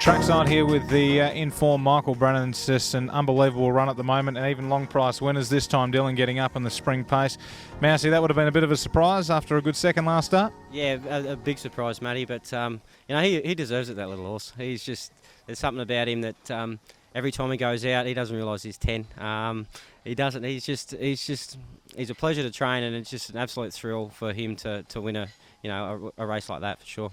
Trackside here with the informed Michael Brennan. It's just an unbelievable run at the moment, and even long price winners this time. Dylan getting up in the spring pace. Mousy, that would have been a bit of a surprise after a good second last start. Yeah, a big surprise, Matty. But he deserves it. That little horse. There's something about him that every time he goes out, he doesn't realise he's 10. He doesn't. He's a pleasure to train, and it's just an absolute thrill for him to win a race like that for sure.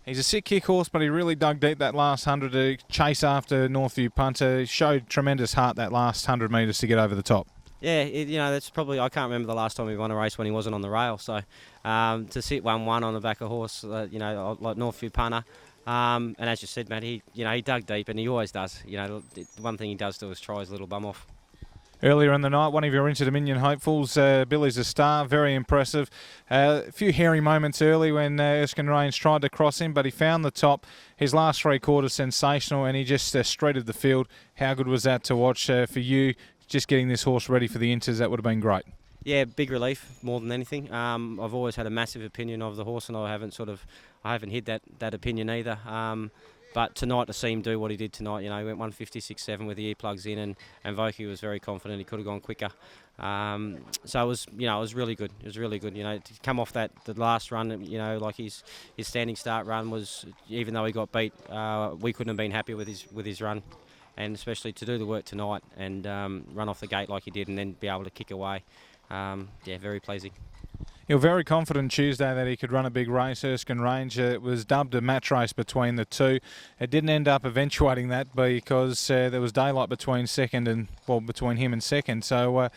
He's a sick kick horse, but he really dug deep that last 100 to chase after Northview Punter. He showed tremendous heart that last 100 metres to get over the top. Yeah, that's probably, I can't remember the last time he won a race when he wasn't on the rail. So to sit 1-1 on the back of a horse, like Northview Punter, and as you said, Matt, he dug deep, and he always does. The one thing he does do is try his little bum off. Earlier in the night, one of your Inter Dominion hopefuls, Billies A Star, very impressive. A few hairy moments early when Erskine Range tried to cross him, but he found the top. His last three quarters sensational, and he just streeted the field. How good was that to watch for you? Just getting this horse ready for the Inters, that would have been great. Yeah, big relief more than anything. I've always had a massive opinion of the horse, and I haven't hid that opinion either. But tonight, to see him do what he did tonight, he went 156.7 with the earplugs in, and Vokey was very confident he could have gone quicker. So it was really good. It was really good. To come off the last run, like his standing start run was, even though he got beat, we couldn't have been happy with his run, and especially to do the work tonight and run off the gate like he did, and then be able to kick away. Very pleasing. You're very confident Tuesday that he could run a big race. Erskine Range, it was dubbed a match race between the two. It didn't end up eventuating that because there was daylight between him and second. So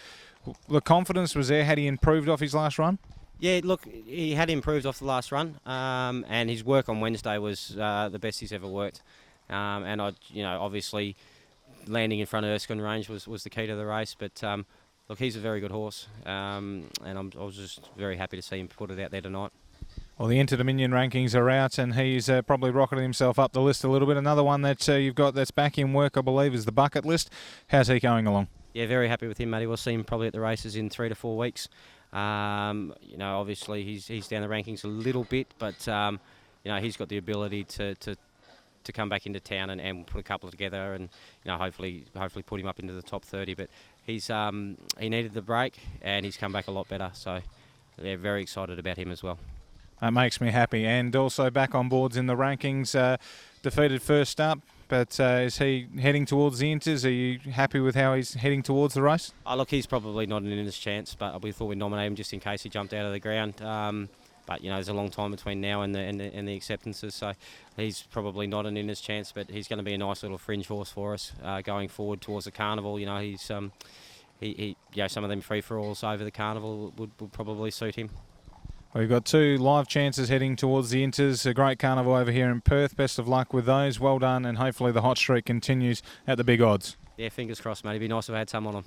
the confidence was there. Had he improved off his last run? Yeah, look, he had improved off the last run, and his work on Wednesday was the best he's ever worked. And obviously landing in front of Erskine Range was the key to the race, but. Look, he's a very good horse, and I was just very happy to see him put it out there tonight. Well, the Inter Dominion rankings are out, and he's probably rocketed himself up the list a little bit. Another one that you've got that's back in work, I believe, is the Bucket List. How's he going along? Yeah, very happy with him, Matty. We'll see him probably at the races in 3 to 4 weeks. Obviously he's down the rankings a little bit, but he's got the ability to come back into town and put a couple together, and hopefully put him up into the top 30. But he needed the break, and he's come back a lot better. So they're very excited about him as well. That makes me happy. And also back on boards in the rankings, defeated first up. But is he heading towards the Inters? Are you happy with how he's heading towards the race? Oh, look, he's probably not an Inters chance, but we thought we'd nominate him just in case he jumped out of the ground. But there's a long time between now and the acceptances, so he's probably not an Inters chance. But he's going to be a nice little fringe horse for us going forward towards the carnival. He's some of them free for alls over the carnival would probably suit him. We've got 2 live chances heading towards the Inters. A great carnival over here in Perth. Best of luck with those. Well done, and hopefully the hot streak continues at the big odds. Yeah, fingers crossed, mate. It'd be nice if I had some on them.